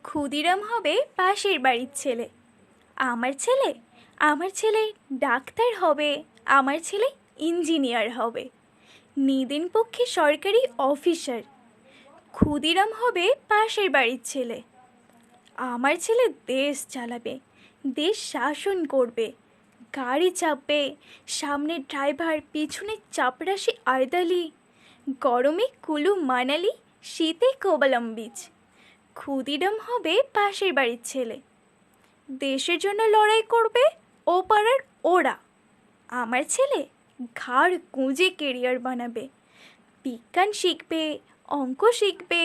ক্ষুদিরাম হবে পাশের বাড়ির ছেলে। আমার ছেলে ডাক্তার হবে, আমার ছেলে ইঞ্জিনিয়ার হবে, নিদেন পক্ষে সরকারি অফিসার। ক্ষুদিরাম হবে পাশের বাড়ির ছেলে। আমার ছেলে দেশ চালাবে, দেশ শাসন করবে, গাড়ি চাপবে, সামনে ড্রাইভার, পিছনে চাপরাশি আরদালি, গরমে কুলু মানালি, শীতে কোবালাম বিচ। ক্ষুদিরাম হবে পাশের বাড়ির ছেলে। দেশের জন্য লড়াই করবে ও পাড়ার ওরা। আমার ছেলে ঘাড় গুঁজে কেরিয়ার বানাবে, বিজ্ঞান শিখবে, অঙ্ক শিখবে,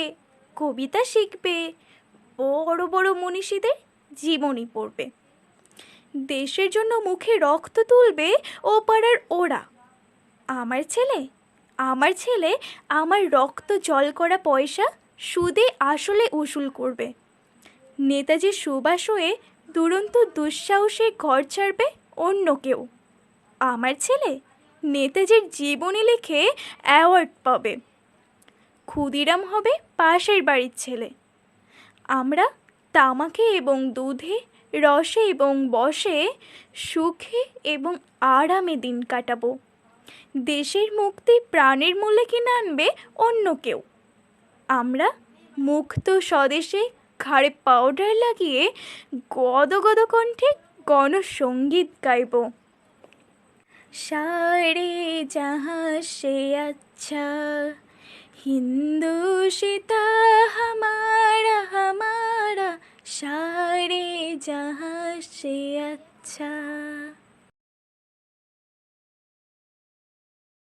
কবিতা শিখবে, বড় বড় মনীষীদের জীবনী পড়বে। দেশের জন্য মুখে রক্ত তুলবে ও পাড়ার ওরা। আমার ছেলে আমার রক্ত জল করা পয়সা সুদে আসলে উসুল করবে। নেতাজি সুভাষ হয়ে দুরন্ত দুঃসাহসে ঘর ছাড়বে অন্য কেউ। আমার ছেলে নেতাজির জীবনী লিখে অ্যাওয়ার্ড পাবে। ক্ষুদিরাম হবে পাশের বাড়ির ছেলে। আমরা তামাকে এবং দুধে, রসে এবং বসে, সুখে এবং আরামে দিন কাটাবো। দেশের মুক্তি প্রাণের মূল্যে কিনে আনবে অন্য কেউ। আমরা মুক্ত স্বদেশে ঘাড়ে পাউডার লাগিয়ে গদগদ কণ্ঠে গণসঙ্গীত গাইব। সারে জাহাঁ সে আচ্ছা হিন্দুশিতা হামারা হামারা, সারে জাহাঁ সে আচ্ছা।